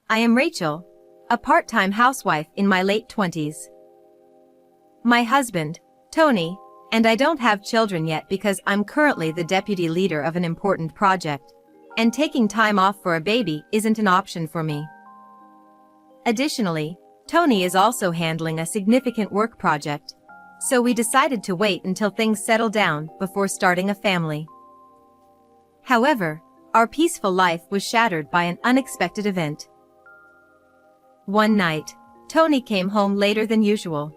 I am Rachel, a part-time housewife in my late 20s. My husband, Tony, and I don't have children yet because I'm currently the deputy leader of an important project, and taking time off for a baby isn't an option for me. Additionally, Tony is also handling a significant work project, so we decided to wait until things settle down before starting a family. However, our peaceful life was shattered by an unexpected event. One night, Tony came home later than usual.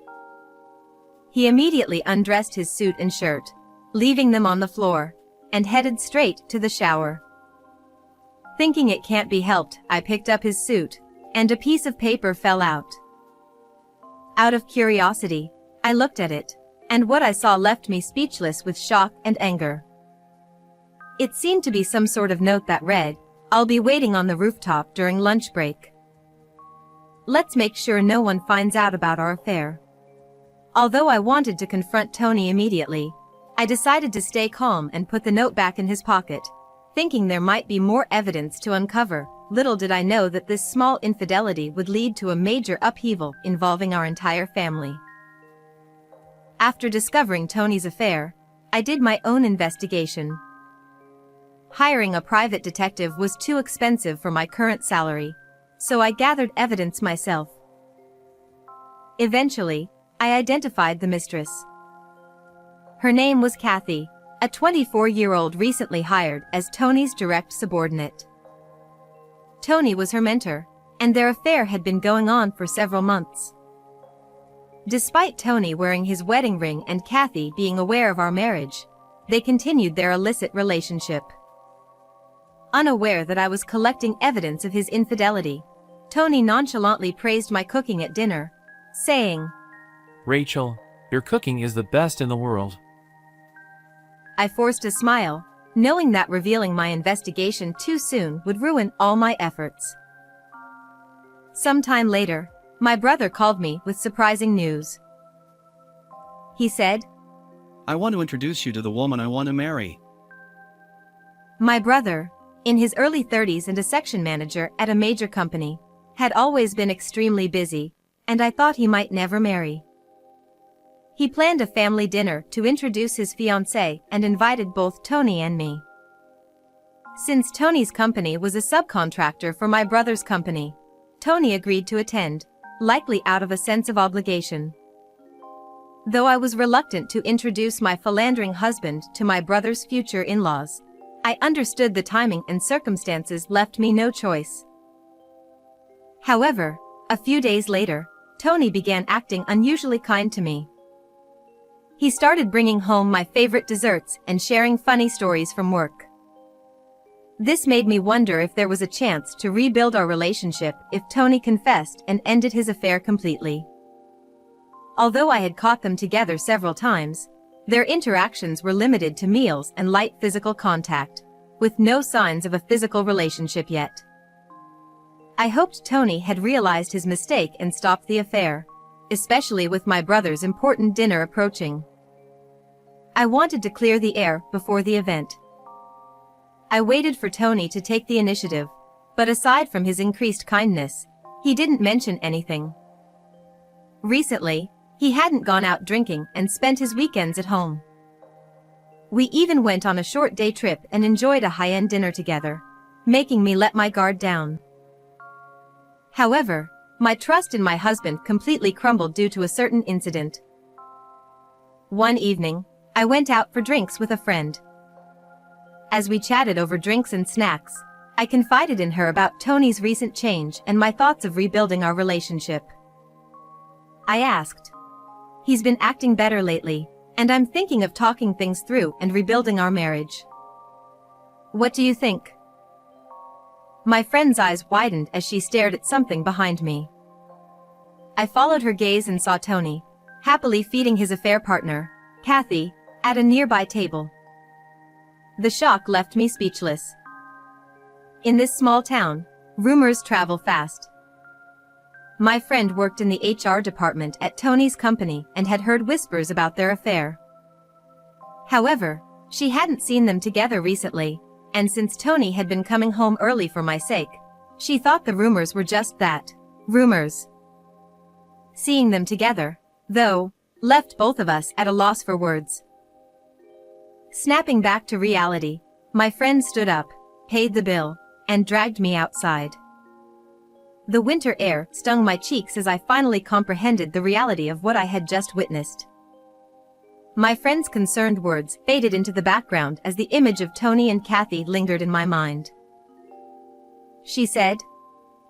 He immediately undressed his suit and shirt, leaving them on the floor, and headed straight to the shower. Thinking it can't be helped, I picked up his suit, and a piece of paper fell out. Out of curiosity, I looked at it, and what I saw left me speechless with shock and anger. It seemed to be some sort of note that read, "I'll be waiting on the rooftop during lunch break. Let's make sure no one finds out about our affair." Although I wanted to confront Tony immediately, I decided to stay calm and put the note back in his pocket, thinking there might be more evidence to uncover. Little did I know that this small infidelity would lead to a major upheaval involving our entire family. After discovering Tony's affair, I did my own investigation. Hiring a private detective was too expensive for my current salary, so I gathered evidence myself. Eventually, I identified the mistress. Her name was Kathy, a 24-year-old recently hired as Tony's direct subordinate. Tony was her mentor, and their affair had been going on for several months. Despite Tony wearing his wedding ring and Kathy being aware of our marriage, they continued their illicit relationship. Unaware that I was collecting evidence of his infidelity, Tony nonchalantly praised my cooking at dinner, saying, "Rachel, your cooking is the best in the world." I forced a smile, knowing that revealing my investigation too soon would ruin all my efforts. Sometime later, my brother called me with surprising news. He said, "I want to introduce you to the woman I want to marry." My brother, in his early 30s and a section manager at a major company, had always been extremely busy, and I thought he might never marry. He planned a family dinner to introduce his fiancée and invited both Tony and me. Since Tony's company was a subcontractor for my brother's company, Tony agreed to attend, likely out of a sense of obligation. Though I was reluctant to introduce my philandering husband to my brother's future in-laws, I understood the timing and circumstances left me no choice. However, a few days later, Tony began acting unusually kind to me. He started bringing home my favorite desserts and sharing funny stories from work. This made me wonder if there was a chance to rebuild our relationship if Tony confessed and ended his affair completely. Although I had caught them together several times, their interactions were limited to meals and light physical contact, with no signs of a physical relationship yet. I hoped Tony had realized his mistake and stopped the affair, especially with my brother's important dinner approaching. I wanted to clear the air before the event. I waited for Tony to take the initiative, but aside from his increased kindness, he didn't mention anything. Recently, he hadn't gone out drinking and spent his weekends at home. We even went on a short day trip and enjoyed a high-end dinner together, making me let my guard down. However, my trust in my husband completely crumbled due to a certain incident. One evening, I went out for drinks with a friend. As we chatted over drinks and snacks, I confided in her about Tony's recent change and my thoughts of rebuilding our relationship. I asked, "He's been acting better lately, and I'm thinking of talking things through and rebuilding our marriage. What do you think?" My friend's eyes widened as she stared at something behind me. I followed her gaze and saw Tony, happily feeding his affair partner, Kathy, at a nearby table. The shock left me speechless. In this small town, rumors travel fast. My friend worked in the HR department at Tony's company and had heard whispers about their affair. However, she hadn't seen them together recently, and since Tony had been coming home early for my sake, She thought the rumors were just that, rumors. Seeing them together, though, left both of us at a loss for words. Snapping back to reality, my friend stood up, paid the bill, and dragged me outside. The winter air stung my cheeks as I finally comprehended the reality of what I had just witnessed. My friend's concerned words faded into the background as the image of Tony and Kathy lingered in my mind. She said,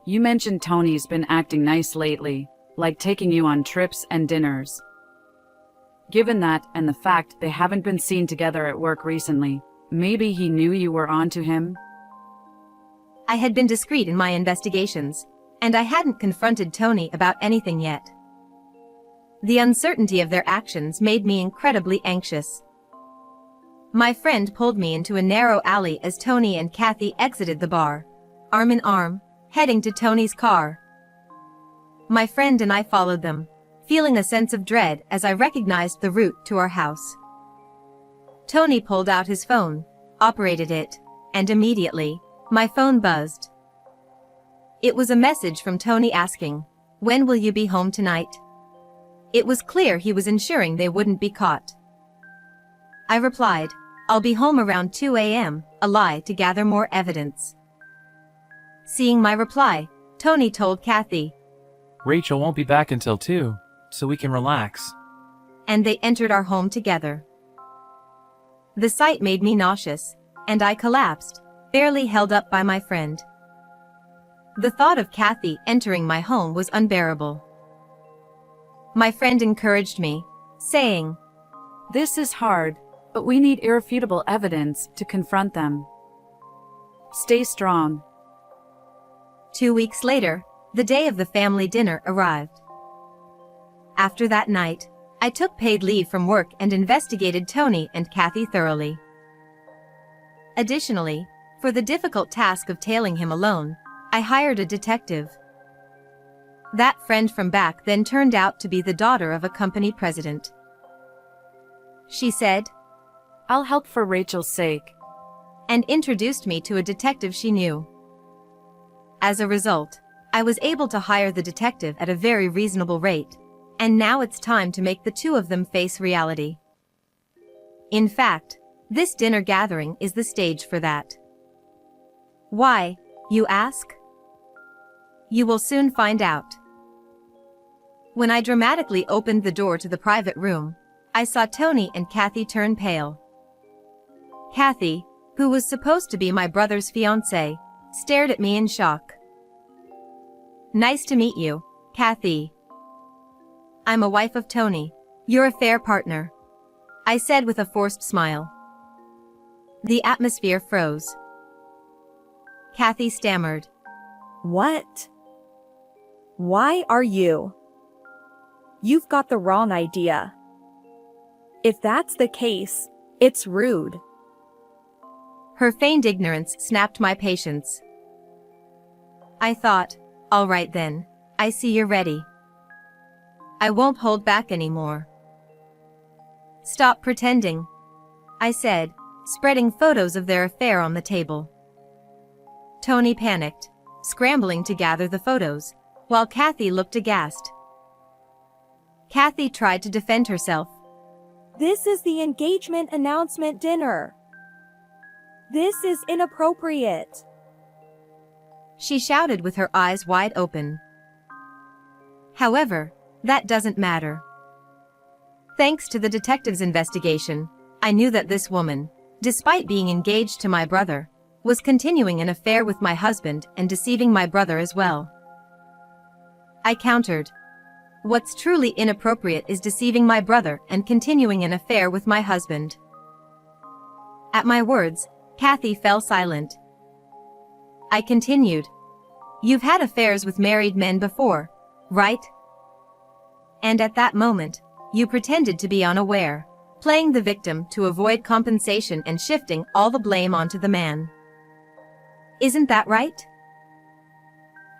"You mentioned Tony's been acting nice lately, like taking you on trips and dinners. Given that and the fact they haven't been seen together at work recently, maybe he knew you were onto him?" I had been discreet in my investigations, and I hadn't confronted Tony about anything yet. The uncertainty of their actions made me incredibly anxious. My friend pulled me into a narrow alley as Tony and Kathy exited the bar, arm in arm, heading to Tony's car. My friend and I followed them, feeling a sense of dread as I recognized the route to our house. Tony pulled out his phone, operated it, and immediately, my phone buzzed. It was a message from Tony asking, "When will you be home tonight?" It was clear he was ensuring they wouldn't be caught. I replied, "I'll be home around 2 a.m., a lie to gather more evidence." Seeing my reply, Tony told Kathy, Rachel won't be back until 2, so we can relax. and they entered our home together. The sight made me nauseous, and I collapsed, barely held up by my friend. The thought of Kathy entering my home was unbearable. My friend encouraged me, saying, "This is hard, but we need irrefutable evidence to confront them. Stay strong." 2 weeks later, the day of the family dinner arrived. After that night, I took paid leave from work and investigated Tony and Kathy thoroughly. Additionally, for the difficult task of tailing him alone, I hired a detective. That friend from back then turned out to be the daughter of a company president. She said, "I'll help for Rachel's sake." and introduced me to a detective she knew. As a result, I was able to hire the detective at a very reasonable rate, and now it's time to make the two of them face reality. In fact, this dinner gathering is the stage for that. Why, you ask? You will soon find out. When I dramatically opened the door to the private room, I saw Tony and Kathy turn pale. Kathy, who was supposed to be my brother's fiancée, stared at me in shock. "Nice to meet you, Kathy. I'm a wife of Tony, your affair partner," I said with a forced smile. The atmosphere froze. Kathy stammered, What? Why are you? You've got the wrong idea. If that's the case, it's rude. Her feigned ignorance snapped my patience. I thought, all right then, I see you're ready. I won't hold back anymore. Stop pretending, I said, spreading photos of their affair on the table. Tony panicked, scrambling to gather the photos, while Kathy looked aghast. Kathy tried to defend herself. This is the engagement announcement dinner. This is inappropriate. She shouted with her eyes wide open. However, that doesn't matter. Thanks to the detective's investigation, I knew that this woman, despite being engaged to my brother, was continuing an affair with my husband and deceiving my brother as well. I countered. What's truly inappropriate is deceiving my brother and continuing an affair with my husband. At my words, Kathy fell silent. I continued. You've had affairs with married men before, right? And at that moment, you pretended to be unaware, playing the victim to avoid compensation and shifting all the blame onto the man. Isn't that right?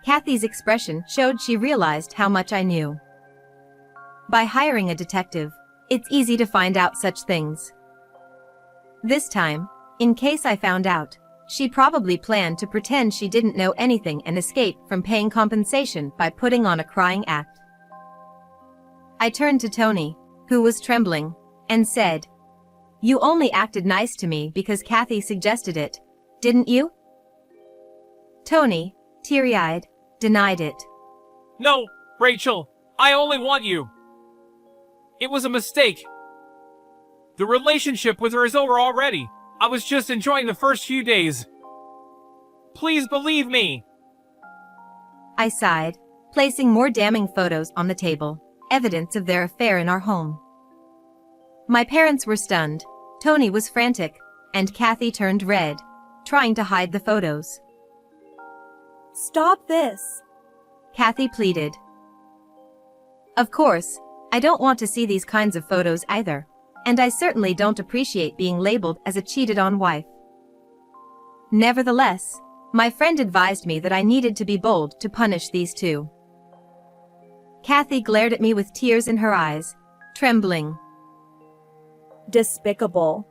Kathy's expression showed she realized how much I knew. By hiring a detective, it's easy to find out such things. This time, in case I found out, She probably planned to pretend she didn't know anything and escape from paying compensation by putting on a crying act. I turned to Tony, who was trembling, and said, "You only acted nice to me because Kathy suggested it, didn't you?" Tony, teary-eyed, denied it. No, Rachel, I only want you. It was a mistake. The relationship with her is over already. I was just enjoying the first few days. Please believe me. I sighed, placing more damning photos on the table, evidence of their affair in our home. My parents were stunned, Tony was frantic, and Kathy turned red, trying to hide the photos. Stop this. Kathy pleaded. Of course, I don't want to see these kinds of photos either, and I certainly don't appreciate being labeled as a cheated-on wife. Nevertheless, my friend advised me that I needed to be bold to punish these two. Kathy glared at me with tears in her eyes, trembling. Despicable.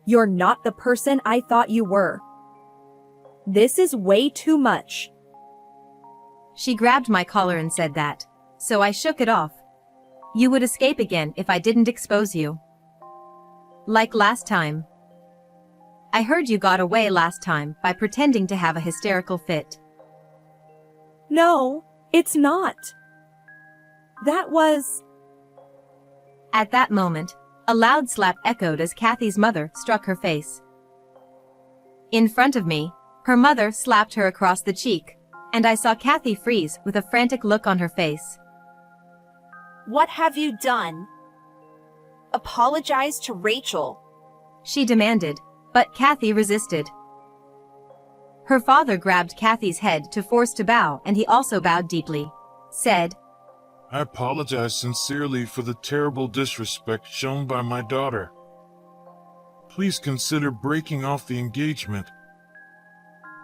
You're not the person I thought you were. This is way too much. She grabbed my collar and said that, so I shook it off. You would escape again if I didn't expose you. Like last time. I heard you got away last time by pretending to have a hysterical fit. No, it's not. That was... At that moment, a loud slap echoed as Kathy's mother struck her face. In front of me, her mother slapped her across the cheek, and I saw Kathy freeze with a frantic look on her face. What have you done? Apologize to Rachel. She demanded, but Kathy resisted. Her father grabbed Kathy's head to force to bow, and he also bowed deeply, said, I apologize sincerely for the terrible disrespect shown by my daughter. Please consider breaking off the engagement.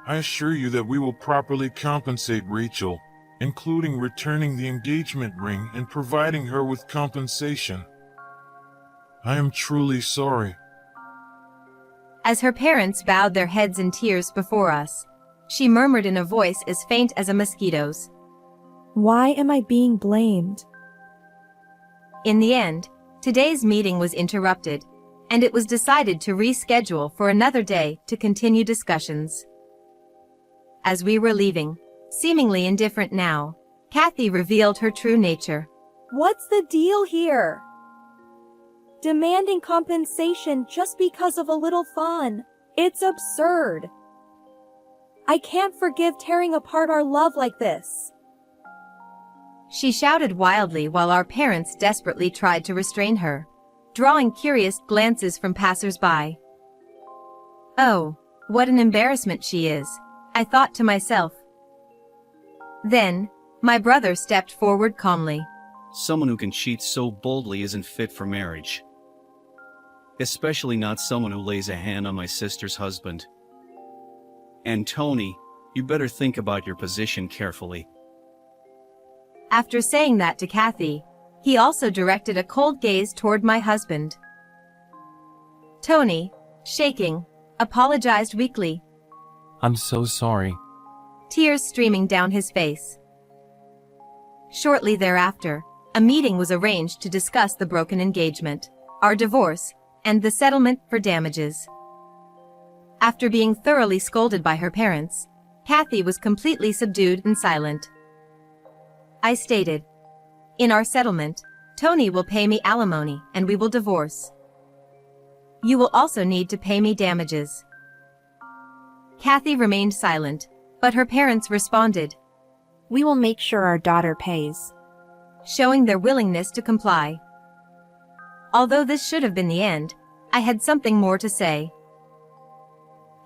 I assure you that we will properly compensate Rachel, including returning the engagement ring and providing her with compensation. I am truly sorry. As her parents bowed their heads in tears before us, she murmured in a voice as faint as a mosquito's, Why am I being blamed? In the end, today's meeting was interrupted, and it was decided to reschedule for another day to continue discussions. As we were leaving, seemingly indifferent now, Kathy revealed her true nature. What's the deal here? Demanding compensation just because of a little fun. It's absurd. I can't forgive tearing apart our love like this. She shouted wildly while our parents desperately tried to restrain her, drawing curious glances from passers-by. Oh, what an embarrassment she is, I thought to myself. Then, my brother stepped forward calmly. Someone who can cheat so boldly isn't fit for marriage. Especially not someone who lays a hand on my sister's husband. And Tony, you better think about your position carefully. After saying that to Kathy, he also directed a cold gaze toward my husband. Tony, shaking, apologized weakly, I'm so sorry. tears streaming down his face. Shortly thereafter, a meeting was arranged to discuss the broken engagement, our divorce, and the settlement for damages. After being thoroughly scolded by her parents, Kathy was completely subdued and silent. I stated, in our settlement, Tony will pay me alimony and we will divorce. You will also need to pay me damages. Kathy remained silent, but her parents responded, We will make sure our daughter pays. showing their willingness to comply. Although this should have been the end, I had something more to say.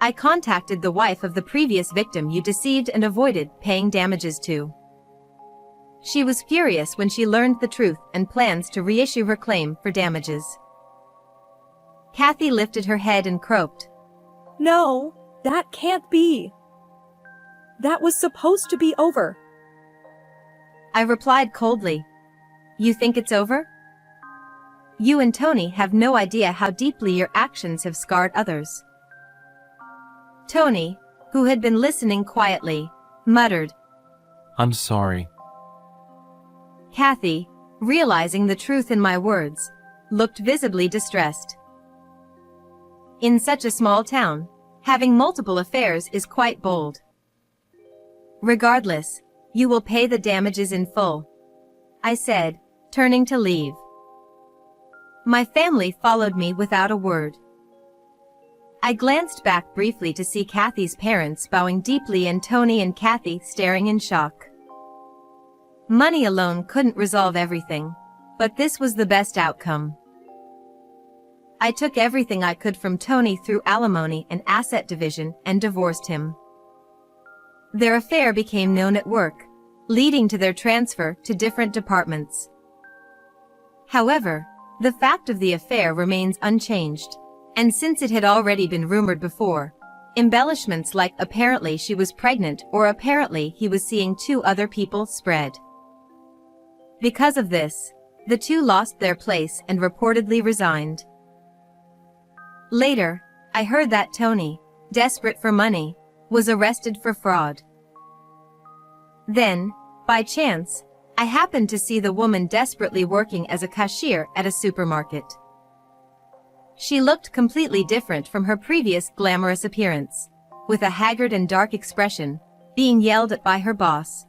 I contacted the wife of the previous victim you deceived and avoided paying damages to. She was furious when she learned the truth and plans to reissue her claim for damages. Kathy lifted her head and croaked. No, that can't be. That was supposed to be over. I replied coldly, You think it's over? You and Tony have no idea how deeply your actions have scarred others. Tony, who had been listening quietly, muttered. I'm sorry. Kathy, realizing the truth in my words, looked visibly distressed. In such a small town, having multiple affairs is quite bold. Regardless, you will pay the damages in full, I said, turning to leave. My family followed me without a word. I glanced back briefly to see Kathy's parents bowing deeply and Tony and Kathy staring in shock. Money alone couldn't resolve everything, but this was the best outcome. I took everything I could from Tony through alimony and asset division and divorced him. Their affair became known at work, leading to their transfer to different departments. However, the fact of the affair remains unchanged, and since it had already been rumored before, embellishments like apparently she was pregnant or apparently he was seeing 2 other people spread. Because of this, the 2 lost their place and reportedly resigned. Later, I heard that Tony, desperate for money, was arrested for fraud. Then, by chance, I happened to see the woman desperately working as a cashier at a supermarket. She looked completely different from her previous glamorous appearance, with a haggard and dark expression, being yelled at by her boss.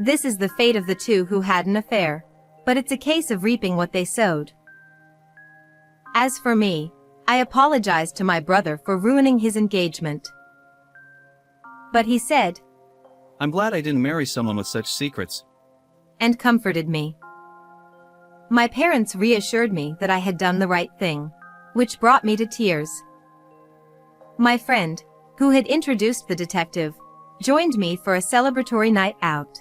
This is the fate of the 2 who had an affair, but it's a case of reaping what they sowed. As for me, I apologized to my brother for ruining his engagement. But he said, I'm glad I didn't marry someone with such secrets. And comforted me. My parents reassured me that I had done the right thing, which brought me to tears. My friend, who had introduced the detective, joined me for a celebratory night out.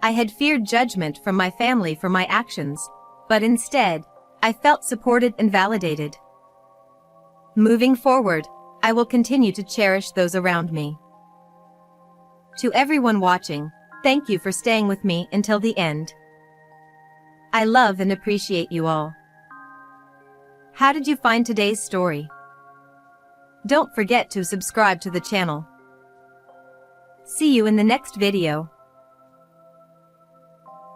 I had feared judgment from my family for my actions, but instead, I felt supported and validated. Moving forward, I will continue to cherish those around me. To everyone watching, thank you for staying with me until the end. I love and appreciate you all. How did you find today's story? Don't forget to subscribe to the channel. See you in the next video.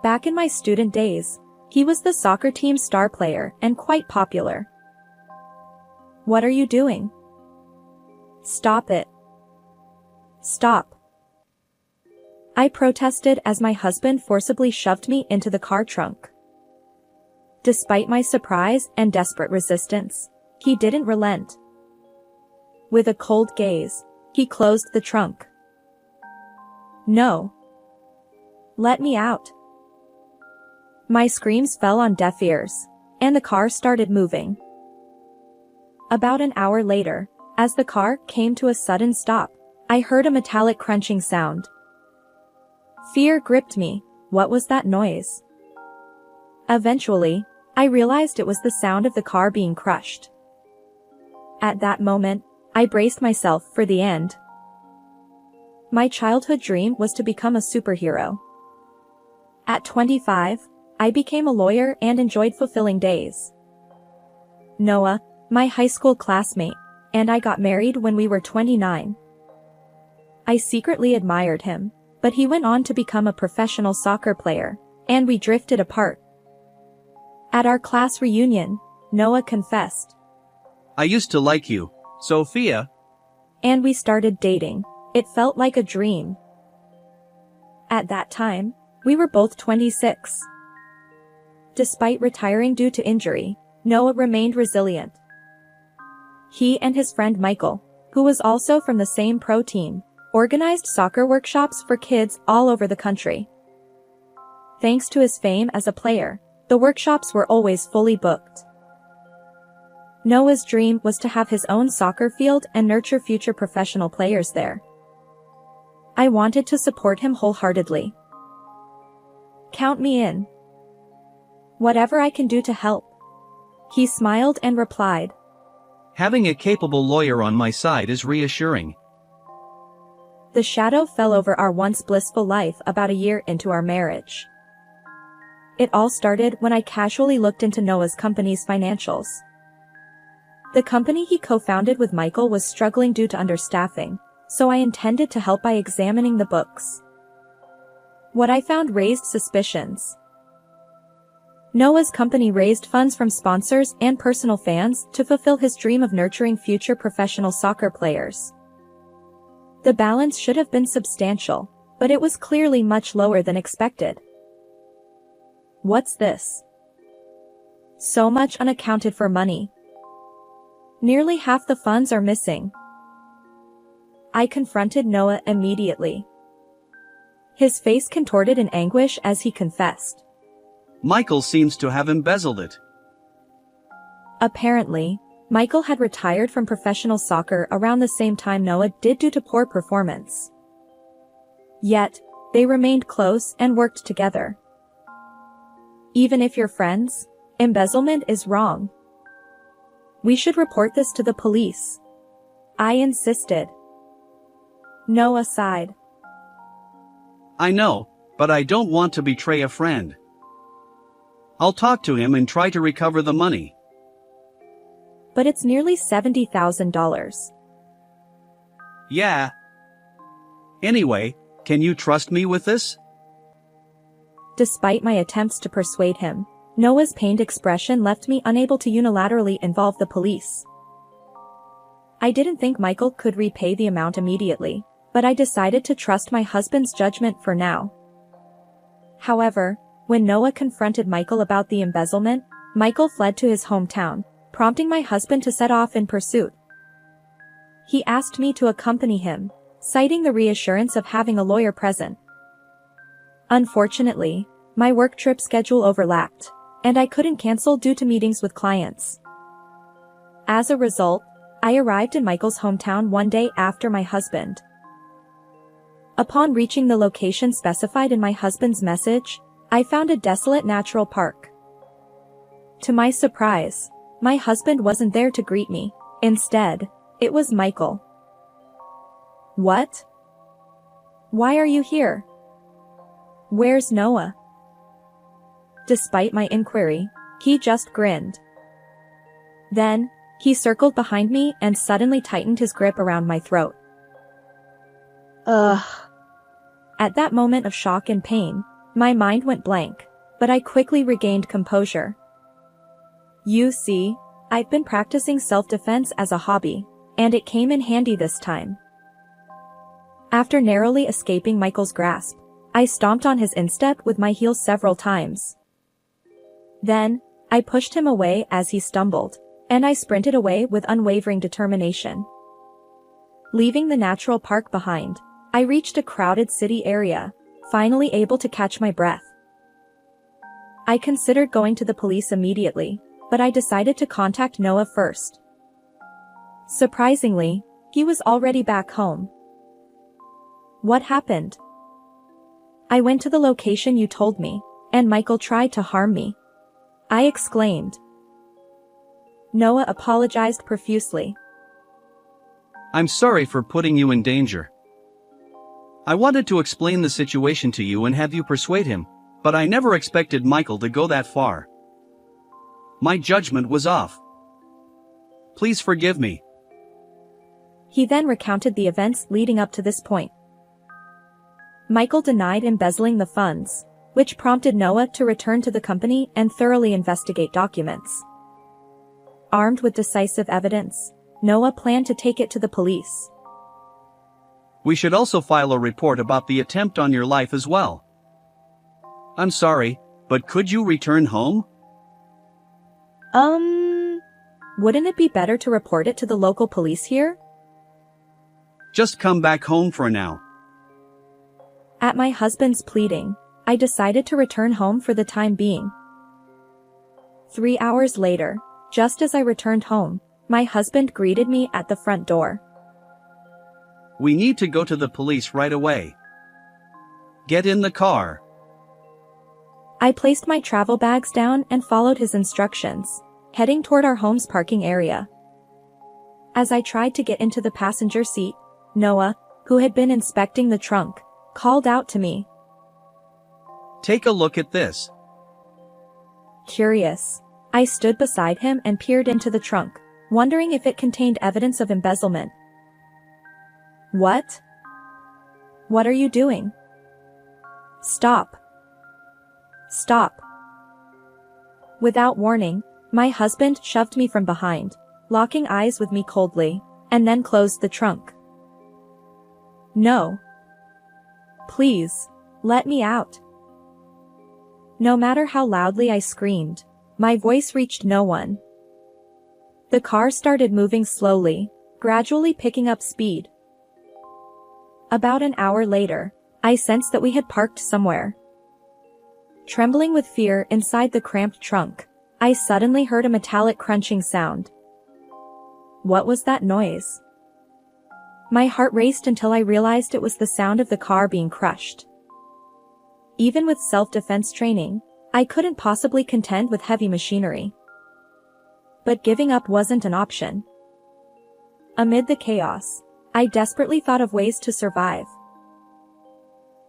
Back in my student days, he was the soccer team's star player and quite popular. What are you doing? Stop it. Stop. I protested as my husband forcibly shoved me into the car trunk. Despite my surprise and desperate resistance, he didn't relent. With a cold gaze, he closed the trunk. No. Let me out. My screams fell on deaf ears, and the car started moving. About an hour later, as the car came to a sudden stop, I heard a metallic crunching sound. Fear gripped me. What was that noise? Eventually, I realized it was the sound of the car being crushed. At that moment, I braced myself for the end. My childhood dream was to become a superhero. At 25, I became a lawyer and enjoyed fulfilling days. Noah, my high school classmate, and I got married when we were 29. I secretly admired him, but he went on to become a professional soccer player, and we drifted apart. At our class reunion, Noah confessed. I used to like you, Sophia. And we started dating. It felt like a dream. At that time, we were both 26. Despite retiring due to injury, Noah remained resilient. He and his friend Michael, who was also from the same pro team, organized soccer workshops for kids all over the country. Thanks to his fame as a player, the workshops were always fully booked. Noah's dream was to have his own soccer field and nurture future professional players there. I wanted to support him wholeheartedly. Count me in. Whatever I can do to help. He smiled and replied. Having a capable lawyer on my side is reassuring. The shadow fell over our once blissful life about a year into our marriage. It all started when I casually looked into Noah's company's financials. The company he co-founded with Michael was struggling due to understaffing, so I intended to help by examining the books. What I found raised suspicions. Noah's company raised funds from sponsors and personal fans to fulfill his dream of nurturing future professional soccer players. The balance should have been substantial, but it was clearly much lower than expected. What's this? So much unaccounted for money. Nearly half the funds are missing. I confronted Noah immediately. His face contorted in anguish as he confessed. Michael seems to have embezzled it. Apparently, Michael had retired from professional soccer around the same time Noah did due to poor performance. Yet, they remained close and worked together. Even if you're friends, embezzlement is wrong. We should report this to the police. I insisted. Noah sighed. I know, but I don't want to betray a friend. I'll talk to him and try to recover the money. But it's nearly $70,000. Yeah. Anyway, can you trust me with this? Despite my attempts to persuade him, Noah's pained expression left me unable to unilaterally involve the police. I didn't think Michael could repay the amount immediately, but I decided to trust my husband's judgment for now. However, when Noah confronted Michael about the embezzlement, Michael fled to his hometown, prompting my husband to set off in pursuit. He asked me to accompany him, citing the reassurance of having a lawyer present. Unfortunately, my work trip schedule overlapped, and I couldn't cancel due to meetings with clients. As a result, I arrived in Michael's hometown one day after my husband. Upon reaching the location specified in my husband's message, I found a desolate natural park. To my surprise, my husband wasn't there to greet me. Instead, it was Michael. What? Why are you here? Where's Noah? Despite my inquiry, he just grinned. Then, he circled behind me and suddenly tightened his grip around my throat. Ugh. At that moment of shock and pain, my mind went blank, but I quickly regained composure. You see, I've been practicing self-defense as a hobby, and it came in handy this time. After narrowly escaping Michael's grasp, I stomped on his instep with my heels several times. Then, I pushed him away as he stumbled, and I sprinted away with unwavering determination. Leaving the natural park behind, I reached a crowded city area, finally able to catch my breath. I considered going to the police immediately, but I decided to contact Noah first. Surprisingly, he was already back home. What happened? I went to the location you told me, and Michael tried to harm me. I exclaimed. Noah apologized profusely. I'm sorry for putting you in danger. I wanted to explain the situation to you and have you persuade him, but I never expected Michael to go that far. My judgment was off. Please forgive me. He then recounted the events leading up to this point. Michael denied embezzling the funds, which prompted Noah to return to the company and thoroughly investigate documents. Armed with decisive evidence, Noah planned to take it to the police. We should also file a report about the attempt on your life as well. I'm sorry, but could you return home? Wouldn't it be better to report it to the local police here? Just come back home for now. At my husband's pleading, I decided to return home for the time being. 3 hours later, just as I returned home, my husband greeted me at the front door. We need to go to the police right away. Get in the car. I placed my travel bags down and followed his instructions, heading toward our home's parking area. As I tried to get into the passenger seat, Noah, who had been inspecting the trunk, called out to me. Take a look at this. Curious, I stood beside him and peered into the trunk, wondering if it contained evidence of embezzlement. What? What are you doing? Stop. Stop. Without warning, my husband shoved me from behind, locking eyes with me coldly, and then closed the trunk. No. Please, let me out. No matter how loudly I screamed, my voice reached no one. The car started moving slowly, gradually picking up speed. About an hour later, I sensed that we had parked somewhere. Trembling with fear inside the cramped trunk, I suddenly heard a metallic crunching sound. What was that noise? My heart raced until I realized it was the sound of the car being crushed. Even with self-defense training, I couldn't possibly contend with heavy machinery. But giving up wasn't an option. Amid the chaos, I desperately thought of ways to survive.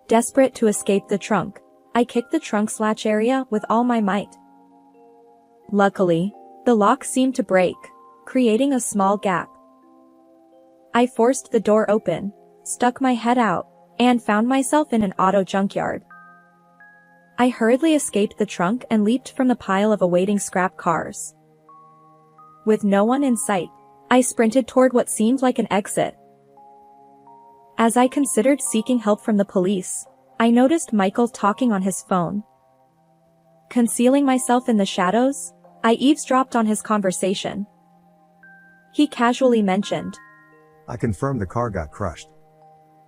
Desperate to escape the trunk, I kicked the trunk's latch area with all my might. Luckily, the lock seemed to break, creating a small gap. I forced the door open, stuck my head out, and found myself in an auto junkyard. I hurriedly escaped the trunk and leaped from the pile of awaiting scrap cars. With no one in sight, I sprinted toward what seemed like an exit. As I considered seeking help from the police, I noticed Michael talking on his phone. Concealing myself in the shadows, I eavesdropped on his conversation. He casually mentioned, I confirmed the car got crushed.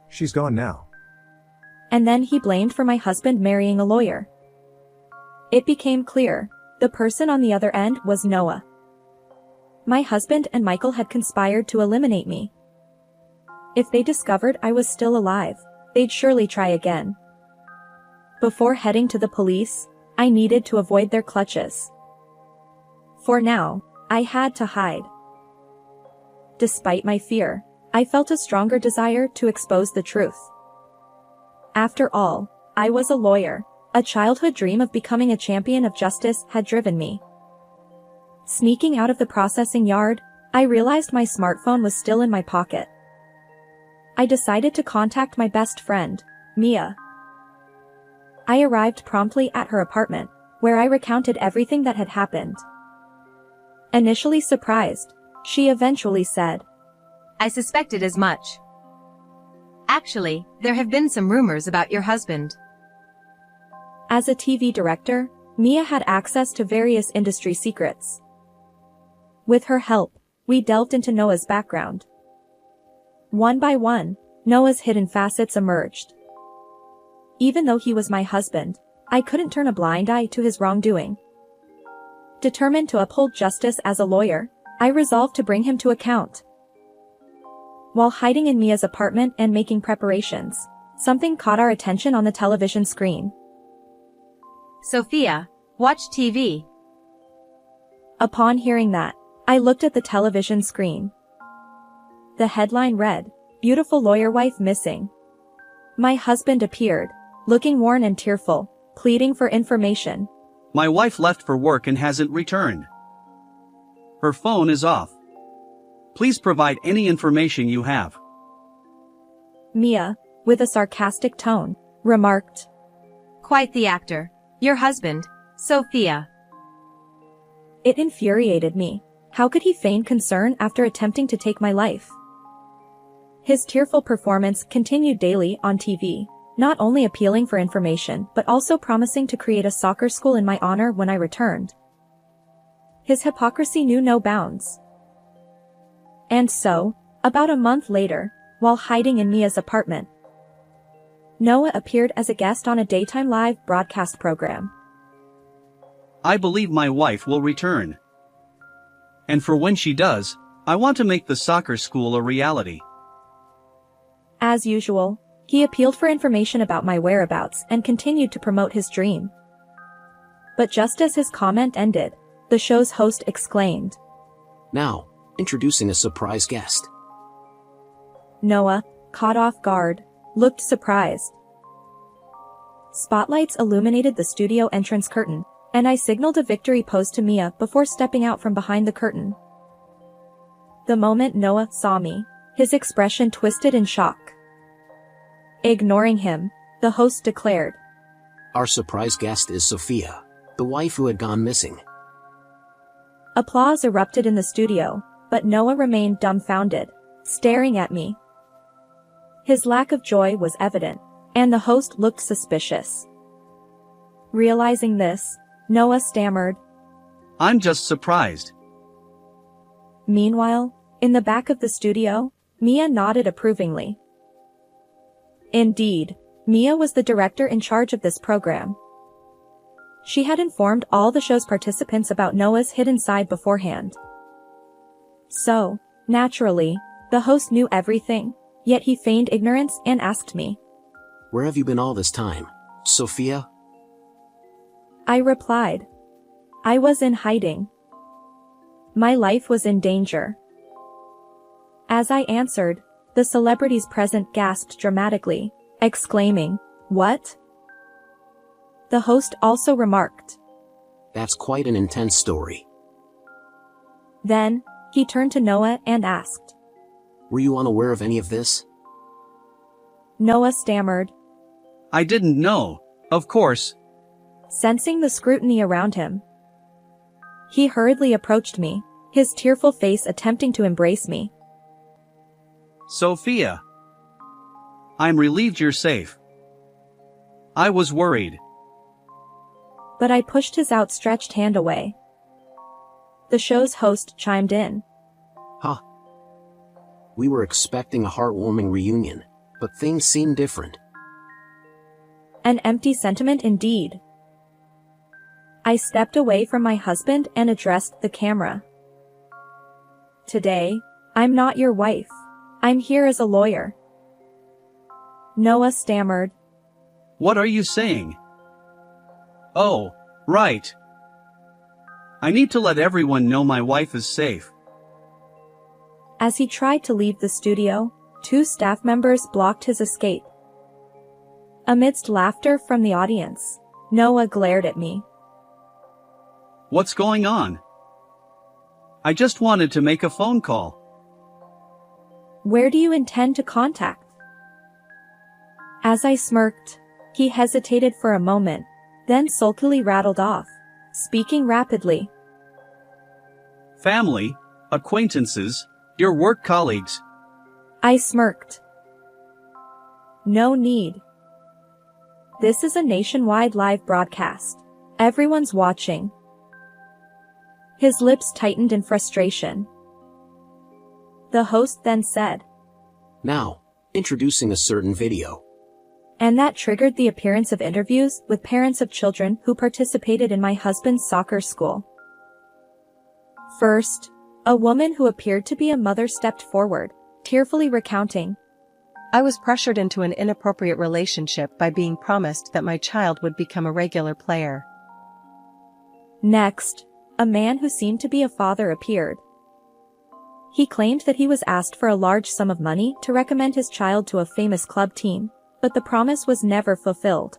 She's gone now. And then he blamed for my husband marrying a lawyer. It became clear, the person on the other end was Noah. My husband and Michael had conspired to eliminate me. If they discovered I was still alive, they'd surely try again. Before heading to the police, I needed to avoid their clutches. For now, I had to hide. Despite my fear, I felt a stronger desire to expose the truth. After all, I was a lawyer. A childhood dream of becoming a champion of justice had driven me. Sneaking out of the processing yard, I realized my smartphone was still in my pocket. I decided to contact my best friend, Mia. I arrived promptly at her apartment, where I recounted everything that had happened. Initially surprised, she eventually said, I suspected as much. Actually, there have been some rumors about your husband. As a TV director, Mia had access to various industry secrets. With her help, we delved into Noah's background. One by one, Noah's hidden facets emerged. Even though he was my husband, I couldn't turn a blind eye to his wrongdoing. Determined to uphold justice as a lawyer, I resolved to bring him to account. While hiding in Mia's apartment and making preparations, something caught our attention on the television screen. Sophia, watch TV. Upon hearing that, I looked at the television screen. The headline read, Beautiful lawyer wife missing. My husband appeared, looking worn and tearful, pleading for information. My wife left for work and hasn't returned. Her phone is off. Please provide any information you have. Mia, with a sarcastic tone, remarked. Quite the actor. Your husband, Sophia. It infuriated me. How could he feign concern after attempting to take my life? His tearful performance continued daily on TV, not only appealing for information but also promising to create a soccer school in my honor when I returned. His hypocrisy knew no bounds. And so, about a month later, while hiding in Mia's apartment, Noah appeared as a guest on a daytime live broadcast program. I believe my wife will return. And for when she does, I want to make the soccer school a reality. As usual, he appealed for information about my whereabouts and continued to promote his dream. But just as his comment ended, the show's host exclaimed, Now, introducing a surprise guest. Noah, caught off guard, looked surprised. Spotlights illuminated the studio entrance curtain, and I signaled a victory pose to Mia before stepping out from behind the curtain. The moment Noah saw me, his expression twisted in shock. Ignoring him, the host declared, Our surprise guest is Sophia, the wife who had gone missing. Applause erupted in the studio, but Noah remained dumbfounded, staring at me. His lack of joy was evident, and the host looked suspicious. Realizing this, Noah stammered. I'm just surprised. Meanwhile, in the back of the studio, Mia nodded approvingly. Indeed, Mia was the director in charge of this program. She had informed all the show's participants about Noah's hidden side beforehand. So, naturally, the host knew everything, yet he feigned ignorance and asked me, Where have you been all this time, Sophia? I replied, I was in hiding. My life was in danger. As I answered, the celebrities present gasped dramatically, exclaiming, What? The host also remarked. That's quite an intense story. Then, he turned to Noah and asked. Were you unaware of any of this? Noah stammered, I didn't know, of course. sensing the scrutiny around him. He hurriedly approached me, his tearful face attempting to embrace me. Sophia. I'm relieved you're safe. I was worried. But I pushed his outstretched hand away. The show's host chimed in. Huh. We were expecting a heartwarming reunion, but things seem different. An empty sentiment indeed. I stepped away from my husband and addressed the camera. Today, I'm not your wife. I'm here as a lawyer. Noah stammered. What are you saying? Oh, right. I need to let everyone know my wife is safe. As he tried to leave the studio, 2 staff members blocked his escape. Amidst laughter from the audience, Noah glared at me. What's going on? I just wanted to make a phone call. Where do you intend to contact? As I smirked, he hesitated for a moment, then sulkily rattled off, speaking rapidly. Family, acquaintances, your work colleagues. I smirked. No need. This is a nationwide live broadcast. Everyone's watching. His lips tightened in frustration. The host then said, Now, introducing a certain video. And that triggered the appearance of interviews with parents of children who participated in my husband's soccer school. First, a woman who appeared to be a mother stepped forward, tearfully recounting, I was pressured into an inappropriate relationship by being promised that my child would become a regular player. Next, a man who seemed to be a father appeared. He claimed that he was asked for a large sum of money to recommend his child to a famous club team, but the promise was never fulfilled.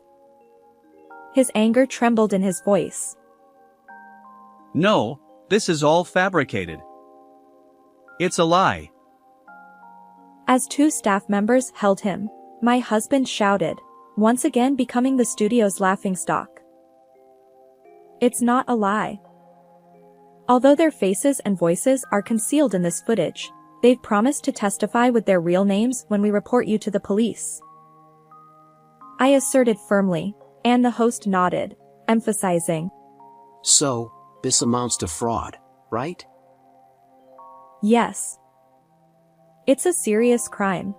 His anger trembled in his voice. No, this is all fabricated. It's a lie. As 2 staff members held him, my husband shouted, once again becoming the studio's laughingstock. It's not a lie. Although their faces and voices are concealed in this footage, they've promised to testify with their real names when we report you to the police. I asserted firmly, and the host nodded, emphasizing. So, this amounts to fraud, right? Yes. It's a serious crime.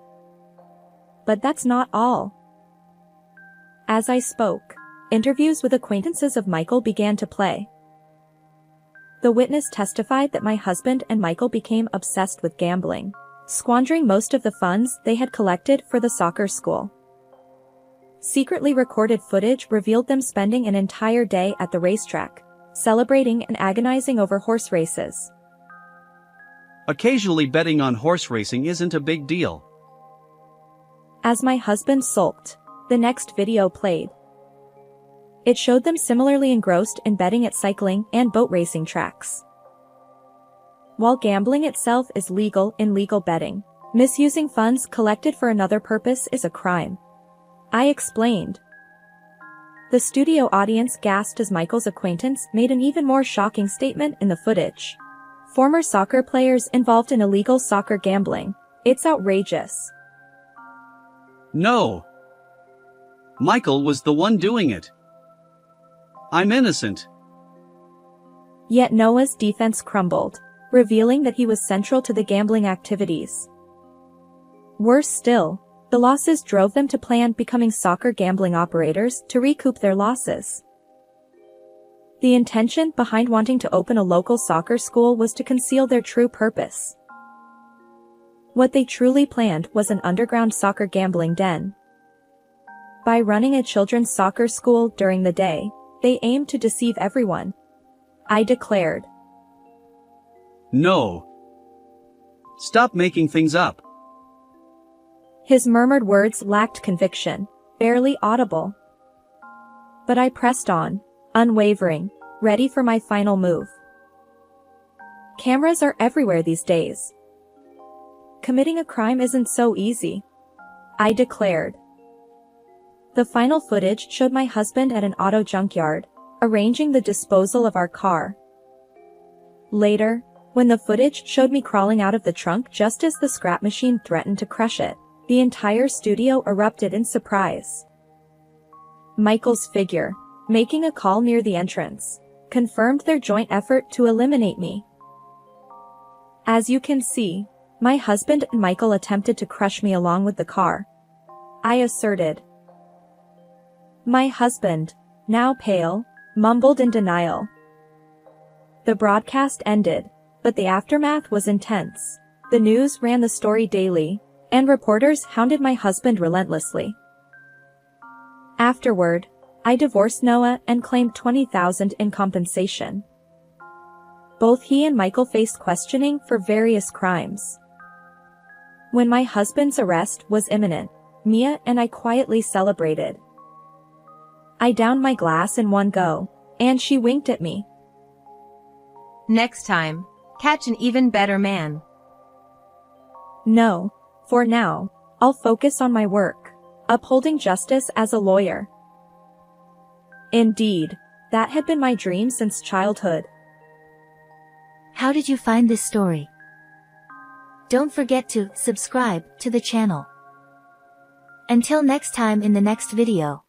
But that's not all. As I spoke, interviews with acquaintances of Michael began to play. The witness testified that my husband and Michael became obsessed with gambling, squandering most of the funds they had collected for the soccer school. Secretly recorded footage revealed them spending an entire day at the racetrack, celebrating and agonizing over horse races. Occasionally betting on horse racing isn't a big deal. As my husband sulked, the next video played. It showed them similarly engrossed in betting at cycling and boat racing tracks. while gambling itself is legal in legal betting, misusing funds collected for another purpose is a crime. I explained. The studio audience gasped as Michael's acquaintance made an even more shocking statement in the footage. Former soccer players involved in illegal soccer gambling. It's outrageous. No. Michael was the one doing it. I'm innocent. Yet Noah's defense crumbled, revealing that he was central to the gambling activities. Worse still, the losses drove them to plan becoming soccer gambling operators to recoup their losses. The intention behind wanting to open a local soccer school was to conceal their true purpose. What they truly planned was an underground soccer gambling den. By running a children's soccer school during the day, they aimed to deceive everyone. I declared. No. Stop making things up. His murmured words lacked conviction, barely audible. But I pressed on, unwavering, ready for my final move. Cameras are everywhere these days. Committing a crime isn't so easy. I declared. The final footage showed my husband at an auto junkyard, arranging the disposal of our car. Later, when the footage showed me crawling out of the trunk just as the scrap machine threatened to crush it, the entire studio erupted in surprise. Michael's figure, making a call near the entrance, confirmed their joint effort to eliminate me. As you can see, my husband and Michael attempted to crush me along with the car. I asserted. My husband, now pale, mumbled in denial. The broadcast ended, but the aftermath was intense. The news ran the story daily, and reporters hounded my husband relentlessly. Afterward, I divorced Noah and claimed $20,000 in compensation. Both he and Michael faced questioning for various crimes. When my husband's arrest was imminent, Mia and I quietly celebrated. I downed my glass in one go, and she winked at me. Next time, catch an even better man. No, for now, I'll focus on my work, upholding justice as a lawyer. Indeed, that had been my dream since childhood. How did you find this story? Don't forget to subscribe to the channel. Until next time in the next video.